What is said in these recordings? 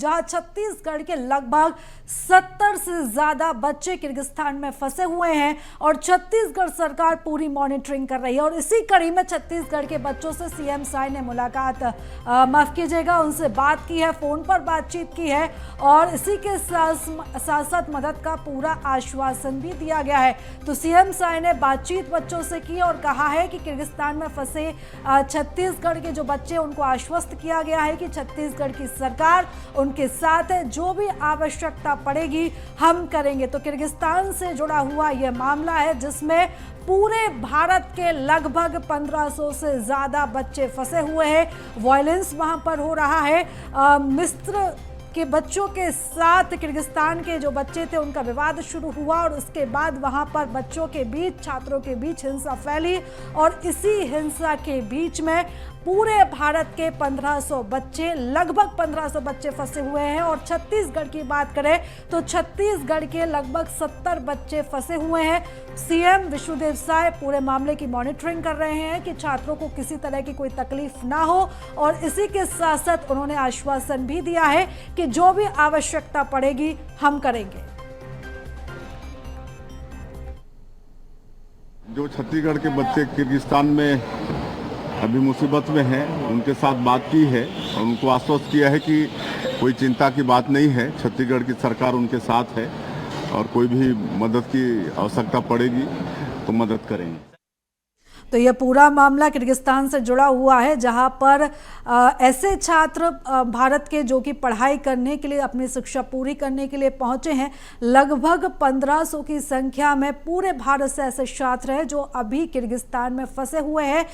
जहां छत्तीसगढ़ के लगभग 70 से ज्यादा बच्चे किर्गिस्तान में फंसे हुए हैं और छत्तीसगढ़ सरकार पूरी मॉनिटरिंग कर रही है। और इसी कड़ी में छत्तीसगढ़ के बच्चों से सीएम साय ने मुलाकात, माफ कीजिएगा, उनसे बात की है, फोन पर बातचीत की है और इसी के साथ साथ मदद का पूरा आश्वासन भी दिया गया है। तो सीएम साय ने बातचीत बच्चों से की और कहा है कि किर्गिस्तान में फंसे छत्तीसगढ़ के जो बच्चे, उनको आश्वस्त किया गया है कि छत्तीसगढ़ की सरकार उनके साथ है, जो भी आवश्यकता पड़ेगी हम करेंगे। तो किर्गिस्तान से जुड़ा हुआ यह मामला है जिसमें पूरे भारत के लगभग 1500 से ज्यादा बच्चे फंसे हुए हैं। वायलेंस वहां पर हो रहा है। मिस्र के बच्चों के साथ किर्गिस्तान के जो बच्चे थे उनका विवाद शुरू हुआ और उसके बाद वहां पर बच्चों के बीच, छात्रों के बीच हिंसा फैली और इसी हिंसा के बीच में पूरे भारत के 1500 बच्चे, लगभग 1500 बच्चे फंसे हुए हैं। और छत्तीसगढ़ की बात करें तो छत्तीसगढ़ के लगभग 70 बच्चे फंसे हुए हैं। सीएम विष्णुदेव साय पूरे मामले की मॉनिटरिंग कर रहे हैं कि छात्रों को किसी तरह की कोई तकलीफ ना हो और इसी के साथ साथ उन्होंने आश्वासन भी दिया है कि जो भी आवश्यकता पड़ेगी हम करेंगे। जो छत्तीसगढ़ के बच्चे किर्गिस्तान में अभी मुसीबत में हैं, उनके साथ बात की है और उनको आश्वस्त किया है कि कोई चिंता की बात नहीं है, छत्तीसगढ़ की सरकार उनके साथ है और कोई भी मदद की आवश्यकता पड़ेगी तो मदद करेंगे। तो यह पूरा मामला किर्गिस्तान से जुड़ा हुआ है जहां पर ऐसे छात्र भारत के जो कि पढ़ाई करने के लिए, अपनी शिक्षा पूरी करने के लिए पहुंचे हैं, लगभग 1500 की संख्या में पूरे भारत से ऐसे छात्र हैं जो अभी किर्गिस्तान में फंसे हुए हैं।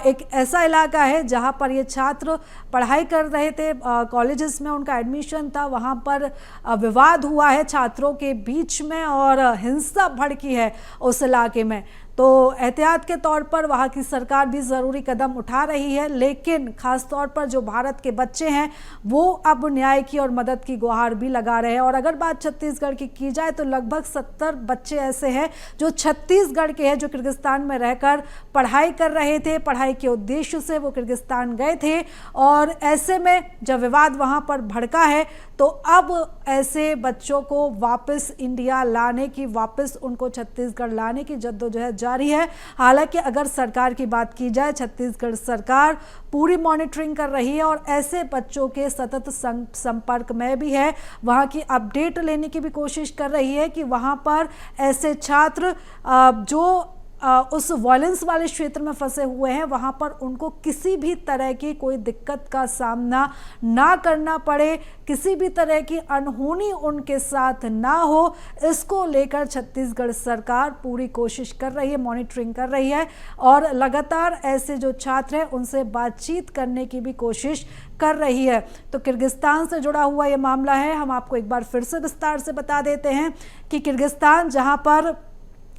एक ऐसा इलाका है जहां पर ये छात्र पढ़ाई कर रहे थे, कॉलेजेस में उनका एडमिशन था, वहां पर विवाद हुआ है छात्रों के बीच में और हिंसा भड़की है उस इलाके में। तो एहतियात के तौर पर वहाँ की सरकार भी ज़रूरी कदम उठा रही है, लेकिन खास तौर पर जो भारत के बच्चे हैं वो अब न्याय की और मदद की गुहार भी लगा रहे हैं। और अगर बात छत्तीसगढ़ की जाए तो लगभग 70 बच्चे ऐसे हैं जो छत्तीसगढ़ के हैं, जो किर्गिस्तान में रहकर पढ़ाई कर रहे थे, पढ़ाई के उद्देश्य से वो किर्गिस्तान गए थे और ऐसे में जब विवाद वहाँ पर भड़का है तो अब ऐसे बच्चों को वापस इंडिया लाने की, वापस उनको छत्तीसगढ़ लाने की जद्दोजहद जारी है। हालांकि अगर सरकार की बात की जाए, छत्तीसगढ़ सरकार पूरी मॉनिटरिंग कर रही है और ऐसे बच्चों के सतत संपर्क में भी है, वहां की अपडेट लेने की भी कोशिश कर रही है कि वहां पर ऐसे छात्र जो उस वायलेंस वाले क्षेत्र में फंसे हुए हैं वहां पर उनको किसी भी तरह की कोई दिक्कत का सामना ना करना पड़े, किसी भी तरह की अनहोनी उनके साथ ना हो, इसको लेकर छत्तीसगढ़ सरकार पूरी कोशिश कर रही है, मॉनिटरिंग कर रही है और लगातार ऐसे जो छात्र हैं उनसे बातचीत करने की भी कोशिश कर रही है। तो किर्गिस्तान से जुड़ा हुआ ये मामला है। हम आपको एक बार फिर से विस्तार से बता देते हैं कि किर्गिस्तान, जहां पर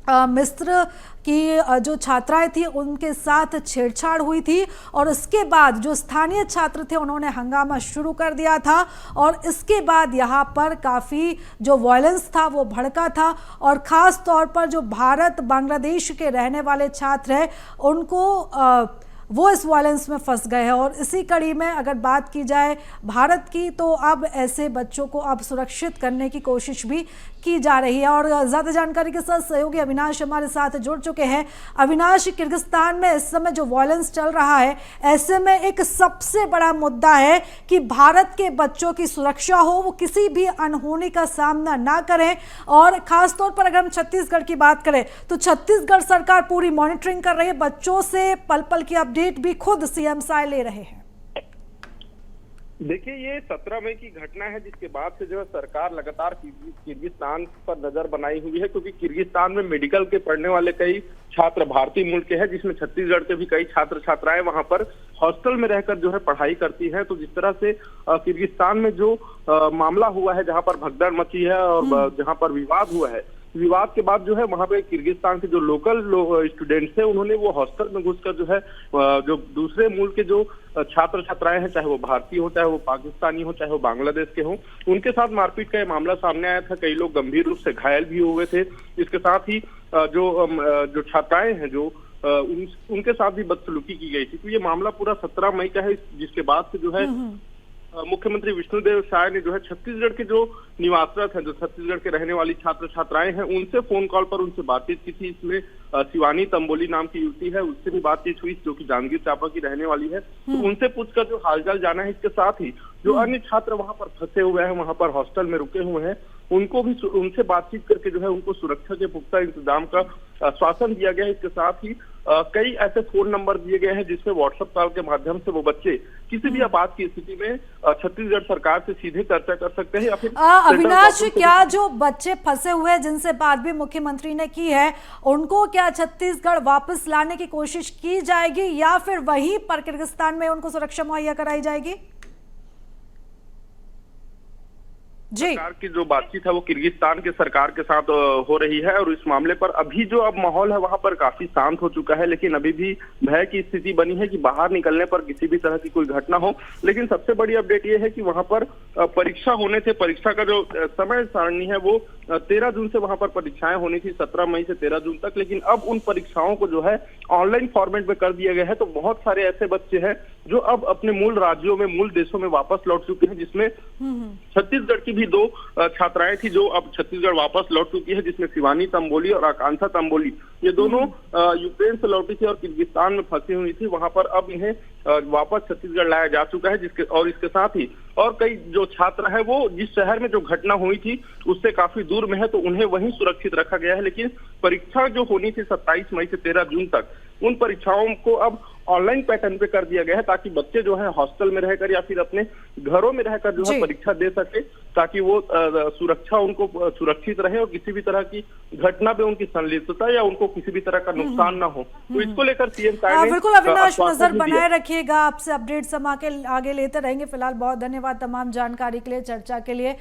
मिस्र की जो छात्राएं थी उनके साथ छेड़छाड़ हुई थी और उसके बाद जो स्थानीय छात्र थे उन्होंने हंगामा शुरू कर दिया था और इसके बाद यहाँ पर काफ़ी जो वायलेंस था वो भड़का था और ख़ास तौर पर जो भारत बांग्लादेश के रहने वाले छात्र हैं उनको वो इस वायलेंस में फंस गए हैं। और इसी कड़ी में अगर बात की जाए भारत की तो अब ऐसे बच्चों को अब सुरक्षित करने की कोशिश भी की जा रही है। और ज़्यादा जानकारी के साथ सहयोगी अविनाश हमारे साथ जुड़ चुके हैं। अविनाश, किर्गिस्तान में इस समय जो वायलेंस चल रहा है, ऐसे में एक सबसे बड़ा मुद्दा है कि भारत के बच्चों की सुरक्षा हो, वो किसी भी अनहोनी का सामना ना करें। और ख़ास तौर पर अगर हम छत्तीसगढ़ की बात करें तो छत्तीसगढ़ सरकार पूरी मॉनिटरिंग कर रही है, बच्चों से पल पल की अपडेट भी खुद सीएम साय ले रहे हैं। देखिए, ये 17 मई की घटना है जिसके बाद से जो है सरकार लगातार किर्गिस्तान पर नजर बनाई हुई है, क्योंकि किर्गिस्तान में मेडिकल के पढ़ने वाले कई छात्र भारतीय मूल के हैं, जिसमें छत्तीसगढ़ के भी कई छात्र छात्राएं वहां पर हॉस्टल में रहकर जो है पढ़ाई करती हैं। तो जिस तरह से किर्गिस्तान में जो मामला हुआ है, जहां पर भगदड़ मची है और जहां पर विवाद हुआ है, विवाद के बाद जो है वहां पे किर्गिस्तान के जो लोकल स्टूडेंट्स हैं उन्होंने वो हॉस्टल में घुसकर जो है जो दूसरे मुल्क के जो छात्र छात्राएं हैं, चाहे वो भारतीय हो, चाहे वो पाकिस्तानी हो, चाहे वो बांग्लादेश के हो, उनके साथ मारपीट का ये मामला सामने आया था। कई लोग गंभीर रूप से घायल भी हुए थे। इसके साथ ही जो छात्राएं हैं जो उनके साथ भी बदसलूकी की गई थी। तो ये मामला पूरा 17 मई का है, जिसके बाद से जो है मुख्यमंत्री विष्णुदेव साय ने जो है छत्तीसगढ़ के जो निवासरत हैं, जो छत्तीसगढ़ के रहने वाली छात्र छात्राएं हैं, उनसे फोन कॉल पर उनसे बातचीत की थी। इसमें शिवानी तंबोली नाम की युवती है, उससे भी बातचीत हुई जो कि जांजगीर चांपा की रहने वाली है। तो उनसे पूछकर जो हालचाल जाना है, इसके साथ ही जो अन्य छात्र वहां पर फंसे हुए हैं, वहां पर हॉस्टल में रुके हुए हैं, उनको भी उनसे बातचीत करके जो है उनको सुरक्षा के पुख्ता इंतजाम का आश्वासन दिया गया है। इसके साथ ही कई ऐसे फोन नंबर दिए गए हैं जिसमें व्हाट्सएप कॉल के माध्यम से वो बच्चे किसी भी आपात की स्थिति में छत्तीसगढ़ सरकार से सीधे चर्चा कर सकते हैं या फिर अविनाश, क्या जो बच्चे फंसे हुए हैं जिनसे बात भी मुख्यमंत्री ने की है, उनको क्या छत्तीसगढ़ वापस लाने की कोशिश की जाएगी या फिर वहीं पर किर्गिस्तान में उनको सुरक्षा मुहैया कराई जाएगी? जी, सरकार की जो बातचीत है वो किर्गिस्तान के सरकार के साथ हो रही है और इस मामले पर अभी जो अब माहौल है वहां पर काफी शांत हो चुका है, लेकिन अभी भी भय की स्थिति बनी है कि बाहर निकलने पर किसी भी तरह की कोई घटना हो। लेकिन सबसे बड़ी अपडेट ये है कि वहां पर परीक्षा होने से, परीक्षा का जो समय सारणी है वो 13 जून से वहां पर परीक्षाएं होनी थी, 17 मई से 13 जून तक, लेकिन अब उन परीक्षाओं को जो है ऑनलाइन फॉर्मेट में कर दिया गया है। तो बहुत सारे ऐसे बच्चे हैं जो अब अपने मूल राज्यों में, मूल देशों में वापस लौट चुके हैं, जिसमें छत्तीसगढ़ की भी 2 छात्राएं थी जो अब छत्तीसगढ़ वापस लौट चुकी है, जिसमें शिवानी तंबोली और आकांक्षा तंबोली, ये दोनों यूक्रेन से लौटी थी और किर्गिस्तान में फंसी हुई थी। वहां पर अब इन्हें वापस छत्तीसगढ़ लाया जा चुका है, इसके साथ ही और कई जो छात्र है वो जिस शहर में जो घटना हुई थी उससे काफी दूर में है, तो उन्हें वहीं सुरक्षित रखा गया है। लेकिन परीक्षा जो होनी थी 27 मई से 13 जून तक, उन परीक्षाओं को अब ऑनलाइन पैटर्न पे कर दिया गया है, ताकि बच्चे जो है हॉस्टल में रहकर या फिर अपने घरों में रहकर जो है परीक्षा दे सके, ताकि वो सुरक्षा उनको सुरक्षित रहे और किसी भी तरह की घटना पे उनकी संलिप्तता या उनको किसी भी तरह का नुकसान ना हो। तो इसको लेकर सीएम साहब ने बिल्कुल अविनाश, नजर बनाए रखिएगा, आपसे अपडेट्स हम आगे लेते रहेंगे। फिलहाल बहुत धन्यवाद तमाम जानकारी के लिए, चर्चा के लिए।